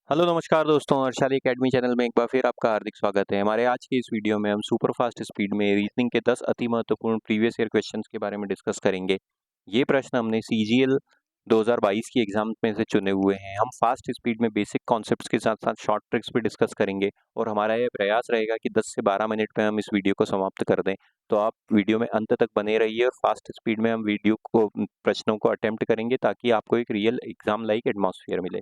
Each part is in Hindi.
हेलो नमस्कार दोस्तों, हर्षाली एकेडमी चैनल में एक बार फिर आपका हार्दिक स्वागत है। हमारे आज की इस वीडियो में हम सुपर फास्ट स्पीड में रीजनिंग के 10 अति महत्वपूर्ण प्रीवियस ईयर क्वेश्चंस के बारे में डिस्कस करेंगे। ये प्रश्न हमने सीजीएल 2022 की एग्जाम में से चुने हुए हैं। हम फास्ट स्पीड में बेसिक कॉन्सेप्ट्स के साथ साथ शॉर्ट ट्रिक्स भी डिस्कस करेंगे और हमारा यह प्रयास रहेगा कि 10 से 12 मिनट में हम इस वीडियो को समाप्त कर दें। तो आप वीडियो में अंत तक बने रहिए और फास्ट स्पीड में हम वीडियो को प्रश्नों को अटेम्प्ट करेंगे ताकि आपको एक रियल एग्जाम लाइक एटमॉस्फेयर मिले।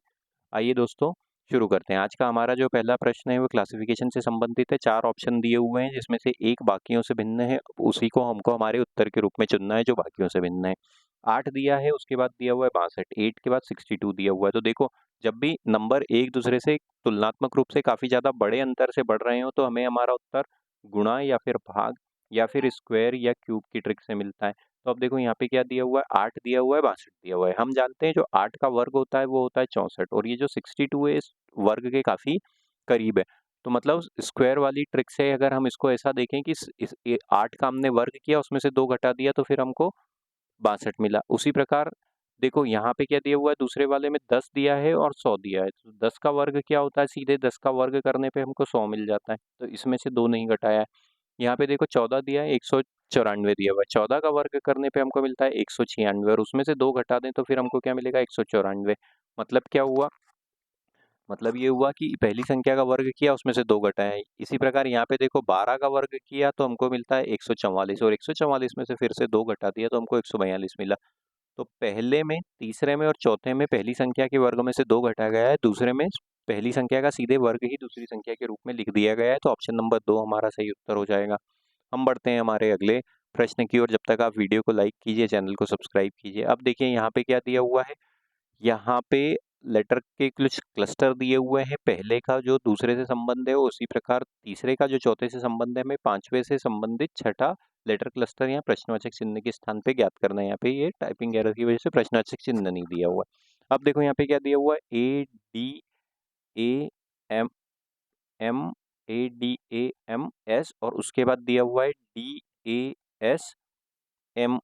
आइए दोस्तों शुरू करते हैं। आज का हमारा जो पहला प्रश्न है वो क्लासिफिकेशन से संबंधित है। 4 ऑप्शन दिए हुए हैं जिसमें से एक बाकियों से भिन्न है, उसी को हमको हमारे उत्तर के रूप में चुनना है जो बाकियों से भिन्न है। 8 दिया है, उसके बाद दिया हुआ है 62, 8 के बाद 62 दिया हुआ है। तो देखो, जब भी नंबर एक दूसरे से तुलनात्मक रूप से काफी ज्यादा बड़े अंतर से बढ़ रहे हो तो हमें हमारा उत्तर गुणा या फिर भाग या फिर स्क्वायर या क्यूब की ट्रिक से मिलता है। तो अब देखो यहाँ पे क्या दिया हुआ है, 8 दिया हुआ है, 62 दिया हुआ है। हम जानते हैं जो 8 का वर्ग होता है वो होता है 64 और ये जो 62 है इस वर्ग के काफी करीब है। तो मतलब स्क्वायर वाली ट्रिक से अगर हम इसको ऐसा देखें कि 8 का हमने वर्ग किया, उसमें से 2 घटा दिया तो फिर हमको 62 मिला। उसी प्रकार देखो यहाँ पे क्या दिया हुआ है, दूसरे वाले में 10 दिया है और 100 दिया है। तो 10 का वर्ग क्या होता है, सीधे 10 का वर्ग करने पे हमको 100 मिल जाता है। तो इसमें से 2 नहीं घटाया है। यहाँ पे देखो 14 दिया है, 194 दिया हुआ है। 14 का वर्ग करने पे हमको मिलता है 196 और उसमें से 2 घटा दें तो फिर हमको क्या मिलेगा, 194। मतलब क्या हुआ, मतलब ये हुआ कि पहली संख्या का वर्ग किया, उसमें से 2 घटाए। इसी प्रकार यहाँ पे देखो 12 का वर्ग किया तो हमको मिलता है 144 और 144 में से फिर से 2 घटा दिया तो हमको 142 मिला। तो पहले में, तीसरे में और चौथे में पहली संख्या के वर्ग में से 2 घटा गया है, दूसरे में पहली संख्या का सीधे वर्ग ही दूसरी संख्या के रूप में लिख दिया गया है। तो ऑप्शन नंबर 2 हमारा सही उत्तर हो जाएगा। हम बढ़ते हैं हमारे अगले प्रश्न की ओर। जब तक आप वीडियो को लाइक कीजिए, चैनल को सब्सक्राइब कीजिए। अब देखिए यहाँ पे क्या दिया हुआ है, यहाँ पे लेटर के कुछ क्लस्टर दिए हुए हैं। पहले का जो दूसरे से संबंध है उसी प्रकार तीसरे का जो चौथे से संबंध है, हमें पांचवे से संबंधित छठा लेटर क्लस्टर या प्रश्नवाचक चिन्ह के स्थान पे ज्ञात करना है। यहाँ पे ये टाइपिंग एरर की वजह से प्रश्नवाचक चिन्ह नहीं दिया हुआ है। अब देखो यहाँ पे क्या दिया हुआ है, एम एम ADAMS और उसके बाद दिया हुआ है DASMA।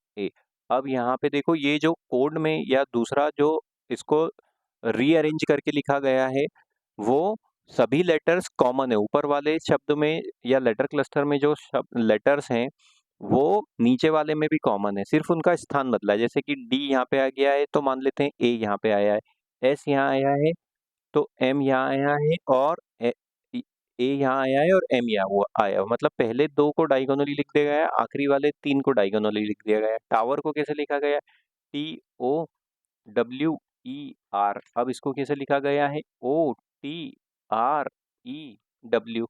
अब यहाँ पे देखो ये जो कोड में या दूसरा जो इसको रीअरेंज करके लिखा गया है वो सभी लेटर्स कॉमन है। ऊपर वाले शब्द में या लेटर क्लस्टर में जो शब्द लेटर्स हैं वो नीचे वाले में भी कॉमन है, सिर्फ उनका स्थान बदला है। जैसे कि डी यहाँ पे आ गया है तो मान लेते हैं ए यहाँ पे आया है, एस यहाँ आया है तो एम यहाँ आया है और ए यहाँ आया है और एम यहाँ हुआ आया। मतलब पहले 2 को डायगोनली लिख दिया गया है, आखिरी वाले 3 को डायगोनली लिख दिया गया है। टावर को कैसे लिखा गया है, TOWER। अब इसको कैसे लिखा गया है, OTREW।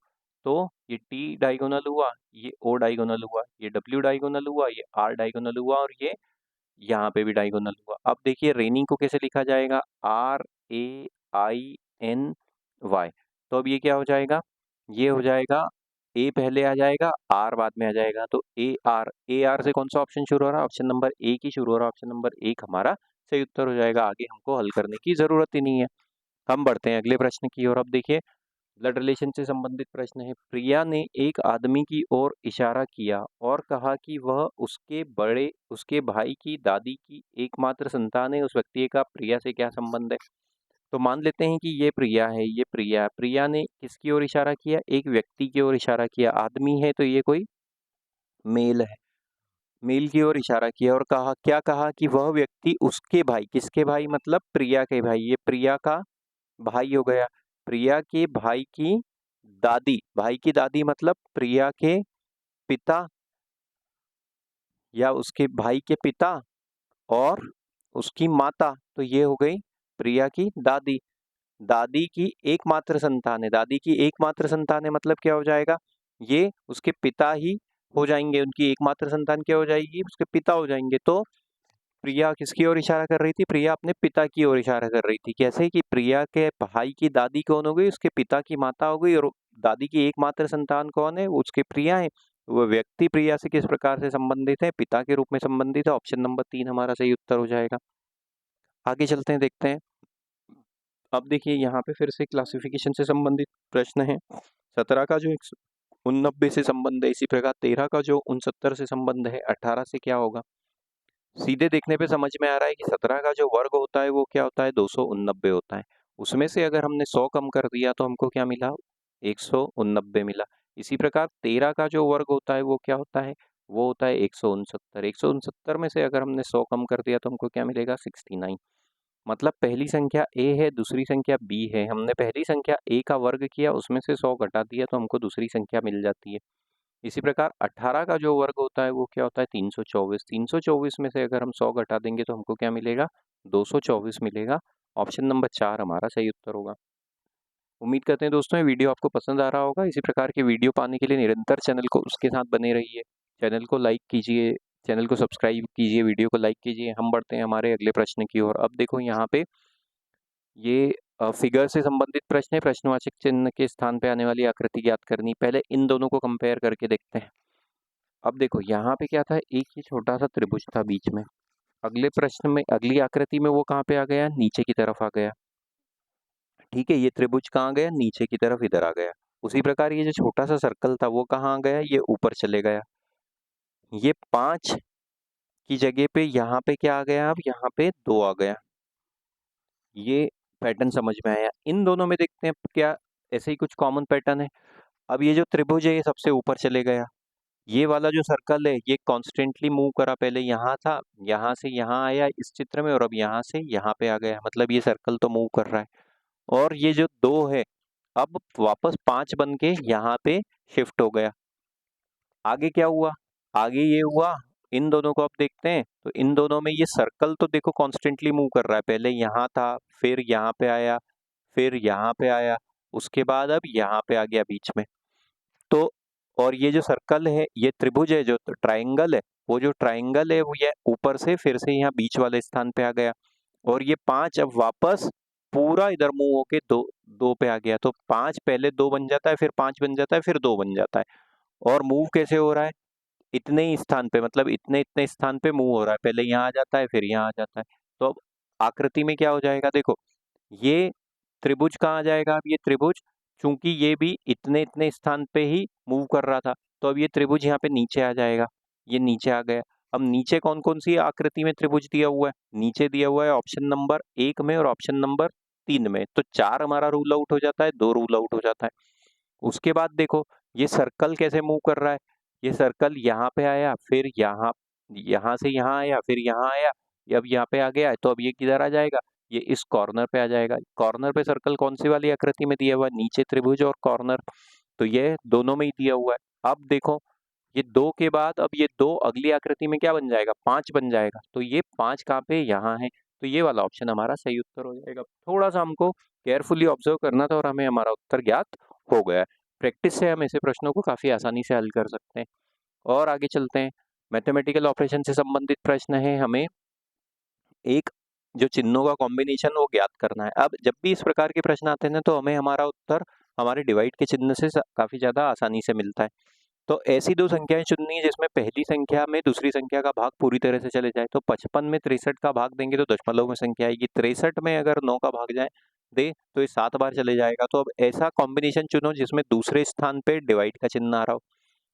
तो ये टी डायगोनल हुआ, ये ओ डायगोनल हुआ, ये डब्ल्यू डायगोनल हुआ, ये आर डायगोनल हुआ और ये यहाँ पे भी डायगोनल हुआ। अब देखिए रेनिंग को कैसे लिखा जाएगा, RAINY। तो अब ये क्या हो जाएगा, ये हो जाएगा ए पहले आ जाएगा, आर बाद में आ जाएगा। तो ए आर से कौन सा ऑप्शन शुरू हो रहा है, ऑप्शन नंबर ए की शुरू हो रहा है। ऑप्शन नंबर एक हमारा सही उत्तर हो जाएगा। आगे हमको हल करने की जरूरत ही नहीं है। हम बढ़ते हैं अगले प्रश्न की ओर। अब देखिए ब्लड रिलेशन से संबंधित प्रश्न है। प्रिया ने एक आदमी की ओर इशारा किया और कहा कि वह उसके भाई की दादी की एकमात्र संतान है। उस व्यक्ति का प्रिया से क्या संबंध है। तो मान लेते हैं कि ये प्रिया है, ये प्रिया। प्रिया ने किसकी ओर इशारा किया, एक व्यक्ति की ओर इशारा किया। आदमी है तो ये कोई मेल है, मेल की ओर इशारा किया और कहा, क्या कहा कि वह व्यक्ति उसके भाई, किसके भाई मतलब प्रिया के भाई, ये प्रिया का भाई हो गया। प्रिया के भाई की दादी, भाई की दादी मतलब प्रिया के पिता या उसके भाई के पिता और उसकी माता। तो ये हो गई प्रिया की दादी। दादी की एकमात्र संतान है, दादी की एकमात्र संतान है मतलब क्या हो जाएगा, ये उसके पिता ही हो जाएंगे। उनकी एकमात्र संतान क्या हो जाएगी, उसके पिता हो जाएंगे। तो प्रिया किसकी ओर इशारा कर रही थी, प्रिया अपने पिता की ओर इशारा कर रही थी। कैसे कि प्रिया के भाई की दादी कौन हो गई, उसके पिता की माता हो गई और दादी की एकमात्र संतान कौन है, उसके प्रिया है। वह व्यक्ति प्रिया से किस प्रकार से संबंधित है, पिता के रूप में संबंधित है। ऑप्शन नंबर 3 हमारा सही उत्तर हो जाएगा। आगे चलते हैं, देखते हैं। अब देखिए यहाँ पे फिर से क्लासिफिकेशन से संबंधित प्रश्न है। 17 का जो 189 से संबंध है, इसी प्रकार 13 का जो 69 से संबंध है, 18 से क्या होगा। सीधे देखने पे समझ में आ रहा है कि 17 का जो वर्ग होता है वो क्या होता है, 289 होता है। उसमें से अगर हमने 100 कम कर दिया तो हमको क्या मिला, 189 मिला। इसी प्रकार 13 का जो वर्ग होता है वो क्या होता है, वो होता है 169। 169 में से अगर हमने 100 कम कर दिया तो हमको क्या मिलेगा, 69। मतलब पहली संख्या ए है, दूसरी संख्या बी है। हमने पहली संख्या ए का वर्ग किया, उसमें से 100 घटा दिया तो हमको दूसरी संख्या मिल जाती है। इसी प्रकार 18 का जो वर्ग होता है वो क्या होता है, 324। 324 में से अगर हम 100 घटा देंगे तो हमको क्या मिलेगा, 224 मिलेगा। ऑप्शन नंबर 4 हमारा सही उत्तर होगा। उम्मीद करते हैं दोस्तों ये वीडियो आपको पसंद आ रहा होगा। इसी प्रकार के वीडियो पाने के लिए निरंतर चैनल को उसके साथ बने रहिए। चैनल को लाइक कीजिए, चैनल को सब्सक्राइब कीजिए, वीडियो को लाइक कीजिए। हम बढ़ते हैं हमारे अगले प्रश्न की ओर। अब देखो यहाँ पे ये फिगर से संबंधित प्रश्न है। प्रश्नवाचक चिन्ह के स्थान पे आने वाली आकृति ज्ञात करनी। पहले इन दोनों को कंपेयर करके देखते हैं। अब देखो यहाँ पे क्या था, एक ही छोटा सा त्रिभुज था बीच में। अगले प्रश्न में, अगली आकृति में वो कहाँ पे आ गया, नीचे की तरफ आ गया। ठीक है, ये त्रिभुज कहाँ गया, नीचे की तरफ इधर आ गया। उसी प्रकार ये जो छोटा सा सर्कल था वो कहाँ आ गया, ये ऊपर चले गया। ये 5 की जगह पे यहाँ पे क्या आ गया, अब यहाँ पे 2 आ गया। ये पैटर्न समझ में आया। इन दोनों में देखते हैं क्या ऐसे ही कुछ कॉमन पैटर्न है। अब ये जो त्रिभुज है ये सबसे ऊपर चले गया। ये वाला जो सर्कल है ये कॉन्स्टेंटली मूव करा, पहले यहाँ था, यहाँ से यहाँ आया इस चित्र में, और अब यहाँ से यहाँ पे आ गया। मतलब ये सर्कल तो मूव कर रहा है। और ये जो 2 है अब वापस 5 बन के यहाँ पे शिफ्ट हो गया। आगे क्या हुआ, आगे ये हुआ, इन दोनों को अब देखते हैं। तो इन दोनों में ये सर्कल तो देखो कॉन्स्टेंटली मूव कर रहा है। पहले यहाँ था, फिर यहाँ पे आया, फिर यहाँ पे आया, उसके बाद अब यहाँ पे आ गया बीच में। तो और ये जो सर्कल है, ये त्रिभुज है, जो ट्राइंगल है, वो जो ट्राइंगल है वो ये ऊपर से फिर से यहाँ बीच वाले स्थान पे आ गया। और ये 5 अब वापस पूरा इधर मूव होके 2 पे आ गया। तो 5 पहले 2 बन जाता है, फिर 5 बन जाता है, फिर 2 बन जाता है। और मूव कैसे हो रहा है, इतने ही स्थान पे, मतलब इतने इतने स्थान पे मूव हो रहा है। पहले यहाँ आ जाता है, फिर यहाँ आ जाता है। तो अब आकृति में क्या हो जाएगा, देखो ये त्रिभुज कहाँ आ जाएगा, अब ये त्रिभुज चूंकि ये भी इतने इतने स्थान पे ही मूव कर रहा था, तो अब ये त्रिभुज यहाँ पे नीचे आ जाएगा। ये नीचे आ गया। अब नीचे कौन कौन सी आकृति में त्रिभुज दिया हुआ है, नीचे दिया हुआ है ऑप्शन नंबर 1 में और ऑप्शन नंबर 3 में। तो 4 हमारा रूल आउट हो जाता है, 2 रूल आउट हो जाता है। उसके बाद देखो ये सर्कल कैसे मूव कर रहा है, ये सर्कल यहाँ पे आया, फिर यहाँ, यहाँ से यहाँ आया, फिर यहाँ आया, अब यहाँ पे आ गया। तो अब ये किधर आ जाएगा, ये इस कॉर्नर पे आ जाएगा। कॉर्नर पे सर्कल कौन सी वाली आकृति में दिया हुआ है, नीचे त्रिभुज और कॉर्नर, तो ये दोनों में ही दिया हुआ है। अब देखो ये 2 के बाद अब ये 2 अगली आकृति में क्या बन जाएगा, 5 बन जाएगा। तो ये 5 कहाँ पे, यहाँ है। तो ये वाला ऑप्शन हमारा सही उत्तर हो जाएगा। थोड़ा सा हमको केयरफुली ऑब्जर्व करना था और हमें हमारा उत्तर ज्ञात हो गया है। प्रैक्टिस से हम ऐसे प्रश्नों को काफ़ी आसानी से हल कर सकते हैं। और आगे चलते हैं। मैथमेटिकल ऑपरेशन से संबंधित प्रश्न है, हमें एक जो चिन्हों का कॉम्बिनेशन वो ज्ञात करना है। अब जब भी इस प्रकार के प्रश्न आते हैं ना, तो हमें हमारा उत्तर हमारे डिवाइड के चिन्ह से काफ़ी ज़्यादा आसानी से मिलता है। तो ऐसी 2 संख्याएं चुननी है जिसमें पहली संख्या में दूसरी संख्या का भाग पूरी तरह से चले जाए। तो 55 में 63 का भाग देंगे तो दशमलव में संख्या आएगी। 63 में अगर 9 का भाग जाए दे तो ये 7 बार चले जाएगा। तो अब ऐसा कॉम्बिनेशन चुनो जिसमें दूसरे स्थान पे डिवाइड का चिन्ह आ रहा हो।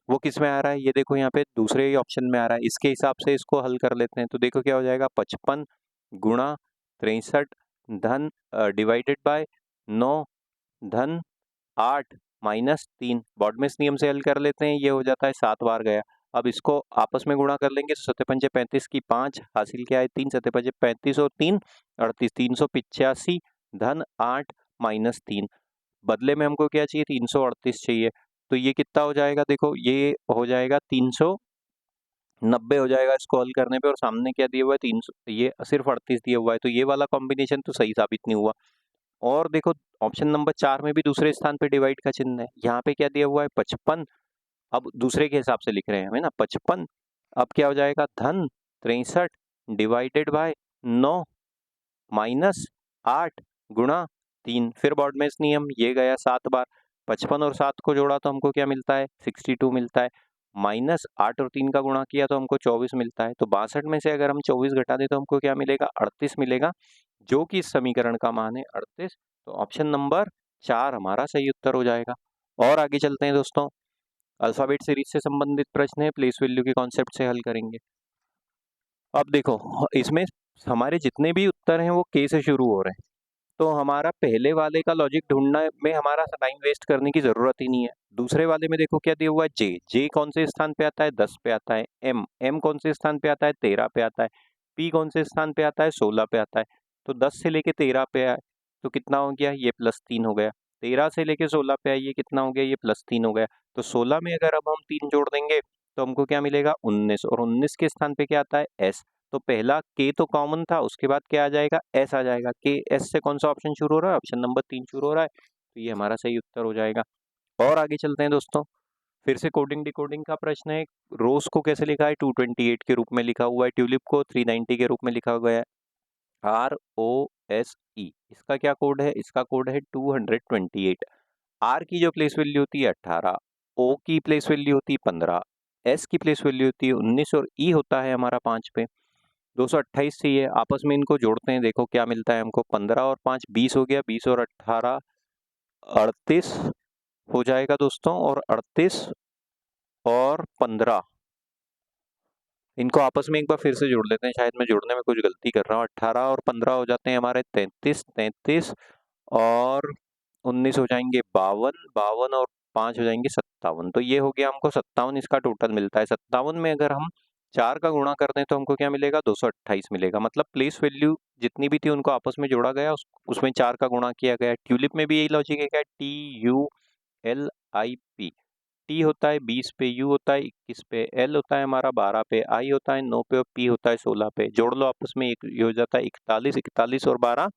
वो किस में आ रहा है, ये देखो यहाँ पे दूसरे ऑप्शन में आ रहा है। इसके हिसाब से इसको हल कर लेते हैं। तो देखो क्या हो जाएगा, 55 गुणा 63 धन डिवाइडेड बाय 9 धन 8 -3। बॉडमेस नियम से हल कर लेते हैं। ये हो जाता है 7 बार गया। अब इसको आपस में गुणा कर लेंगे। 7 पंजे 35 की 5 हासिल क्या है 3, 7 पंजे 35 और 3 38, 385 धन 8 -3। बदले में हमको क्या चाहिए, 338 चाहिए। तो ये कितना हो जाएगा, देखो ये हो जाएगा 390 हो जाएगा इसको हल करने पे। और सामने क्या दिया हुआ है, 300, ये सिर्फ 38 दिया हुआ है। तो ये वाला कॉम्बिनेशन तो सही साबित नहीं हुआ। और देखो ऑप्शन नंबर 4 में भी दूसरे स्थान पे डिवाइड का चिन्ह है। यहाँ पे क्या दिया हुआ है, 55। अब दूसरे के हिसाब से लिख रहे हैं हमें ना, 55 अब क्या हो जाएगा, धन 63 डिवाइडेड बाय 9 -8 गुणा 3। फिर बॉडमेस नियम, ये गया 7 बार। 55 और 7 को जोड़ा तो हमको क्या मिलता है, 62 मिलता है। -8 और 3 का गुणा किया तो हमको 24 मिलता है। तो 62 में से अगर हम 24 घटा दें तो हमको क्या मिलेगा, 38 मिलेगा, जो कि इस समीकरण का मान है 38। तो ऑप्शन नंबर 4 हमारा सही उत्तर हो जाएगा। और आगे चलते हैं दोस्तों। अल्फाबेट सीरीज से संबंधित प्रश्न है, प्लेस वैल्यू के कॉन्सेप्ट से हल करेंगे। अब देखो इसमें हमारे जितने भी उत्तर हैं वो के से शुरू हो रहे हैं। तो हमारा पहले वाले का लॉजिक ढूंढने में हमारा टाइम वेस्ट करने की जरूरत ही नहीं है। दूसरे वाले में देखो क्या दिया हुआ है, जे, जे कौन से स्थान पे आता है, 10 पे आता है। एम, एम कौन से स्थान पे आता है, 13 पे आता है। पी कौन से स्थान पे आता है, 16 पे आता है। तो 10 से लेके 13 पे आए तो कितना हो गया, ये +3 हो गया। 13 से लेके 16 पे आए, ये कितना हो गया, ये +3 हो गया। तो 16 में अगर अब हम 3 जोड़ देंगे तो हमको क्या मिलेगा, 19, और 19 के स्थान पे क्या आता है, एस। तो पहला के तो कॉमन था, उसके बाद क्या आ जाएगा, एस आ जाएगा। के एस से कौन सा ऑप्शन शुरू हो रहा है, ऑप्शन नंबर 3 शुरू हो रहा है, तो ये हमारा सही उत्तर हो जाएगा। और आगे चलते हैं दोस्तों, फिर से कोडिंग डिकोडिंग का प्रश्न है। रोज को कैसे लिखा है, 228 के रूप में लिखा हुआ है। ट्यूलिप को 390 के रूप में लिखा गया है। ROSE, इसका क्या कोड है, इसका कोड है 228। आर की जो प्लेस वैल्यू होती है 18, ओ की प्लेस वैल्यू होती है 15, एस की प्लेस वैल्यू होती है 19, और ई होता है हमारा 5 पे। 228 चाहिए, आपस में इनको जोड़ते हैं, देखो क्या मिलता है हमको। 15 और 5 20 हो गया, 20 और 18 38 हो जाएगा दोस्तों, और 38 और 15 इनको आपस में एक बार फिर से जोड़ लेते हैं, शायद मैं जोड़ने में कुछ गलती कर रहा हूँ। 18 और 15 हो जाते हैं हमारे 33, 33 और 19 हो जाएंगे 52, 52 और 5 हो जाएंगे 57। तो ये हो गया हमको 57, इसका टोटल मिलता है। 57 में अगर हम 4 का गुणा कर दें तो हमको क्या मिलेगा, 228 मिलेगा। मतलब प्लेस वैल्यू जितनी भी थी उनको आपस में जोड़ा गया, उसमें 4 का गुणा किया गया। ट्यूलिप में भी यही लॉजिक है क्या, TULIP। टी होता है 20 पे, यू होता है 21 पे, एल होता है हमारा 12 पे, आई होता है 9 पे, और पी होता है 16 पे। जोड़ लो आपस में, एक ये हो जाता है 41, 41 और 12,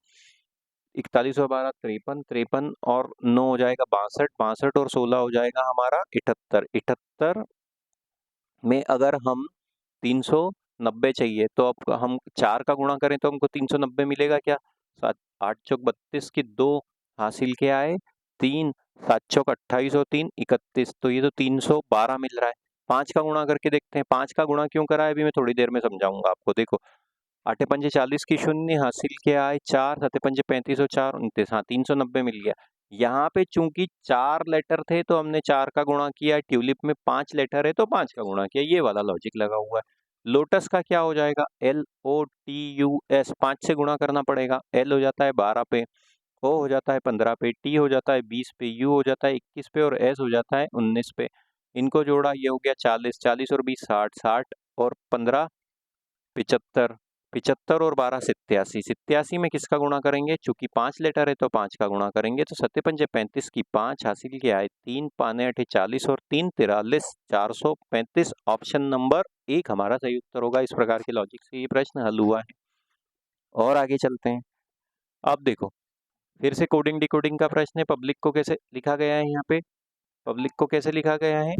41 और 12 53, 53 और 9 हो जाएगा 62, 62 और 16 हो जाएगा हमारा 78। 78 में अगर हम 390 चाहिए तो अब हम 4 का गुणा करें तो हमको 390 मिलेगा क्या। 7 8 चौक 32 की 2 हासिल के आए 3, 7 चौक 28 और 3 31, तो ये तो 312 मिल रहा है। 5 का गुणा करके देखते हैं। 5 का गुणा क्यों करा है अभी मैं थोड़ी देर में समझाऊंगा आपको। देखो, 8 पंजे 40 की शून्य हासिल के आए 4, 7 पंजे 35 और 4 29, हाँ 390 मिल गया। यहाँ पे चूंकि 4 लेटर थे तो हमने 4 का गुणा किया। ट्यूलिप में 5 लेटर है तो 5 का गुणा किया, ये वाला लॉजिक लगा हुआ है। लोटस का क्या हो जाएगा, LOTUS, 5 से गुणा करना पड़ेगा। L हो जाता है 12 पे, O हो जाता है 15 पे, T हो जाता है 20 पे, U हो जाता है 21 पे, और S हो जाता है 19 पे। इनको जोड़ा, ये हो गया 40, 40 और 20 60, 60 और 15 75, 75 और 12 87, 87 में किसका गुणा करेंगे, चूंकि 5 लेटर है तो 5 का गुणा करेंगे। तो 7 पंजे 35 की 5 हासिल के आए 3, 5 8 40 और 3 43, 435। ऑप्शन नंबर 1 हमारा सही उत्तर होगा। इस प्रकार के लॉजिक से ये प्रश्न हल हुआ है। और आगे चलते हैं। अब देखो, फिर से कोडिंग डिकोडिंग का प्रश्न है। पब्लिक को कैसे लिखा गया है, यहाँ पे पब्लिक को कैसे लिखा गया है,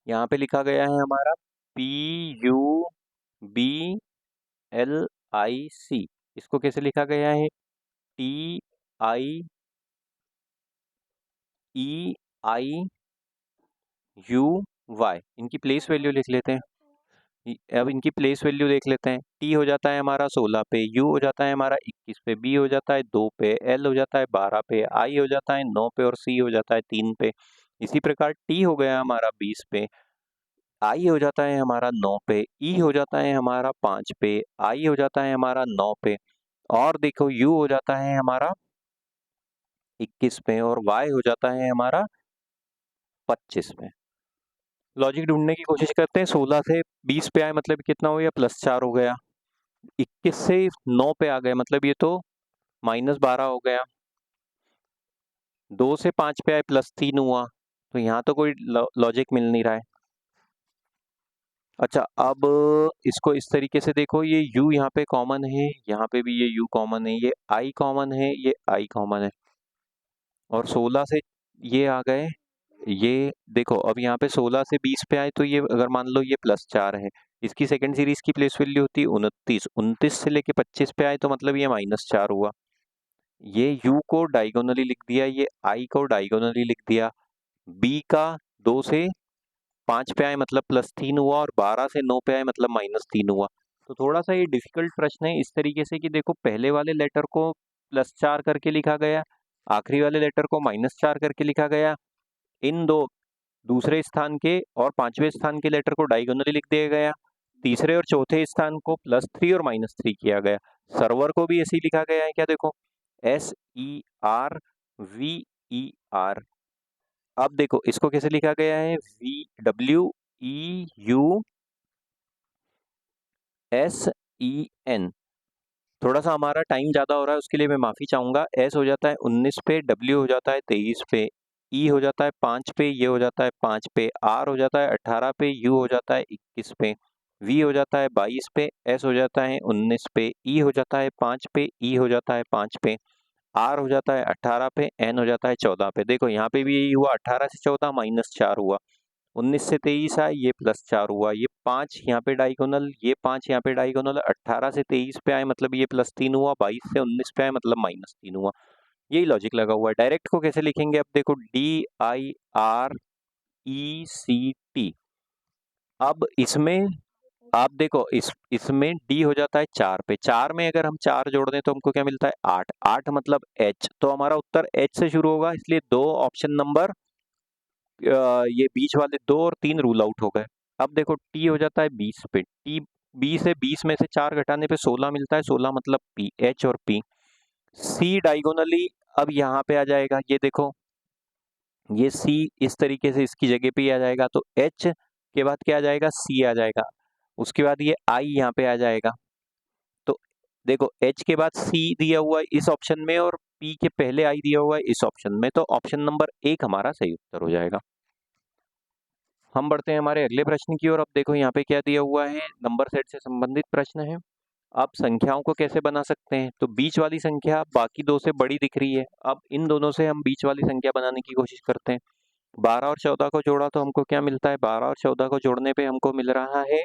यहाँ पे लिखा गया है हमारा PUBLIC। इसको कैसे लिखा गया है, TIEUY। इनकी प्लेस वैल्यू लिख लेते हैं। अब इनकी प्लेस वैल्यू देख लेते हैं। टी हो जाता है हमारा 16 पे, यू हो जाता है हमारा 21 पे, बी हो जाता है 2 पे, एल हो जाता है 12 पे, आई हो जाता है 9 पे, और सी हो जाता है 3 पे। इसी प्रकार टी हो गया हमारा 20 पे, आई हो जाता है हमारा 9 पे, ई हो जाता है हमारा 5 पे, आई हो जाता है हमारा 9 पे, और देखो यू हो जाता है हमारा 21 पे, और वाई हो जाता है हमारा 25 पे। लॉजिक ढूंढने की कोशिश करते हैं। 16 से 20 पे आए मतलब कितना हो गया, +4 हो गया। 21 से 9 पे आ गए मतलब ये तो -12 हो गया। 2 से 5 पे आए +3 हुआ। तो यहाँ तो कोई लॉजिक मिल नहीं रहा है। अच्छा, अब इसको इस तरीके से देखो, ये u यहाँ पे कॉमन है, यहाँ पे भी ये u कॉमन है, ये i कॉमन है, ये i कॉमन है, और 16 से ये आ गए। ये देखो, अब यहाँ पे 16 से 20 पे आए तो ये अगर मान लो ये +4 है, इसकी सेकंड सीरीज की प्लेस वैल्यू होती है 29, 29 से लेके 25 पे आए तो मतलब ये -4 हुआ। ये u को डायगोनली लिख दिया, ये i को डायगोनली लिख दिया। b का 2 से 5 पे आए मतलब +3 हुआ, और 12 से 9 पे आए मतलब -3 हुआ। तो थोड़ा सा ये डिफिकल्ट प्रश्न है इस तरीके से कि देखो, पहले वाले लेटर को +4 करके लिखा गया, आखिरी वाले लेटर को -4 करके लिखा गया। इन दो दूसरे स्थान के और पांचवें स्थान के लेटर को डायगोनली लिख दिया गया। तीसरे और चौथे स्थान को +3 और -3 किया गया। सर्वर को भी ऐसे ही लिखा गया है क्या, देखो SERVER। अब देखो इसको कैसे लिखा गया है, WEUSEN। थोड़ा सा हमारा टाइम ज़्यादा हो रहा है, उसके लिए मैं माफ़ी चाहूँगा। S हो जाता है 19 पे, W हो जाता है 23 पे, E हो जाता है 5 पे, ये हो जाता है 5 पे, R हो जाता है 18 पे, U हो जाता है 21 पे, V हो जाता है 22 पे, S हो जाता है 19 पे, E हो जाता है 5 पे, E हो जाता है 5 पे, R हो जाता है 18 पे, N हो जाता है 14 पे। देखो यहाँ पे भी यही हुआ, 18 से 14 -4 हुआ, 19 से 23 आए, ये +4 हुआ, ये 5 यहाँ पे डायगोनल, ये 5 यहाँ पे डायगोनल, 18 से 23 पे आए मतलब ये +3 हुआ, 22 से 19 पे आए मतलब -3 हुआ। यही लॉजिक लगा हुआ है। डायरेक्ट को कैसे लिखेंगे, अब देखो DIRECT। अब इसमें आप देखो इसमें D हो जाता है 4 पे, 4 में अगर हम 4 जोड़ दें तो हमको क्या मिलता है 8, 8 मतलब H, तो हमारा उत्तर H से शुरू होगा, इसलिए दो ऑप्शन नंबर ये बीच वाले 2 और 3 रूल आउट हो गए। अब देखो T हो जाता है 20 पे, T 20 में से 4 घटाने पे 16 मिलता है, 16 मतलब P, H और P। C डायगोनली अब यहाँ पे आ जाएगा, ये देखो ये C इस तरीके से इसकी जगह पे ही आ जाएगा, तो H के बाद क्या आ जाएगा, C आ जाएगा, उसके बाद ये I यहाँ पे आ जाएगा। तो देखो H के बाद C दिया हुआ है इस ऑप्शन में और P के पहले I दिया हुआ है इस ऑप्शन में, तो ऑप्शन नंबर 1 हमारा सही उत्तर हो जाएगा। हम बढ़ते हैं हमारे अगले प्रश्न की ओर। अब देखो यहाँ पे क्या दिया हुआ है, नंबर सेट से संबंधित प्रश्न है। आप संख्याओं को कैसे बना सकते हैं, तो बीच वाली संख्या बाकी दो से बड़ी दिख रही है, अब इन दोनों से हम बीच वाली संख्या बनाने की कोशिश करते हैं। 12 और 14 को जोड़ा तो हमको क्या मिलता है, 12 और 14 को जोड़ने पे हमको मिल रहा है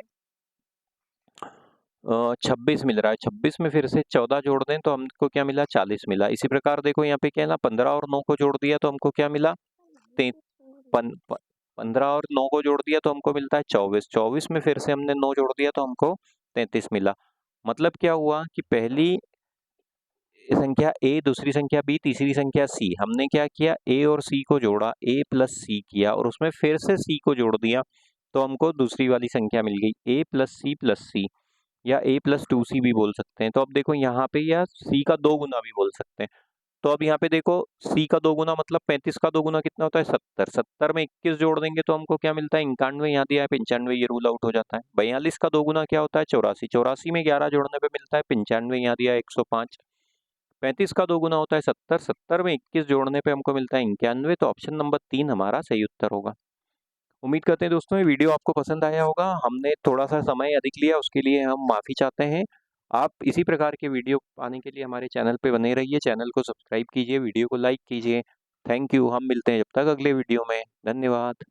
26 मिल रहा है। 26 में फिर से 14 जोड़ दें तो हमको क्या मिला, 40 मिला। इसी प्रकार देखो यहाँ पे क्या है ना, 15 और 9 को जोड़ दिया तो हमको क्या मिला, 15 और 9 को जोड़ दिया तो हमको मिलता है 24, 24 में फिर से हमने 9 जोड़ दिया तो हमको 33 मिला। मतलब क्या हुआ कि पहली संख्या A, दूसरी संख्या B, तीसरी संख्या C, हमने क्या किया, A और C को जोड़ा, A प्लस C किया और उसमें फिर से C को जोड़ दिया तो हमको दूसरी वाली संख्या मिल गई, A प्लस C या A प्लस 2C भी बोल सकते हैं। तो अब देखो यहाँ पे या C का 2 गुना भी बोल सकते हैं। तो अब यहाँ पे देखो C का 2 गुना मतलब 35 का 2 गुना कितना होता है, 70, 70 में 21 जोड़ देंगे तो हमको क्या मिलता है, 91, यहाँ दिया है 95, ये रूल आउट हो जाता है। 42 का 2 गुना क्या होता है, 84, 84 में 11 जोड़ने पे मिलता है 95, यहाँ दिया है 105। 35 का 2 गुना होता है 70, 70 में 21 जोड़ने पे हमको मिलता है 91, तो ऑप्शन नंबर 3 हमारा सही उत्तर होगा। उम्मीद करते हैं दोस्तों ये वीडियो आपको पसंद आया होगा, हमने थोड़ा सा समय अधिक लिया उसके लिए हम माफ़ी चाहते हैं। आप इसी प्रकार के वीडियो पाने के लिए हमारे चैनल पे बने रहिए, चैनल को सब्सक्राइब कीजिए, वीडियो को लाइक कीजिए। थैंक यू, हम मिलते हैं जब तक अगले वीडियो में, धन्यवाद।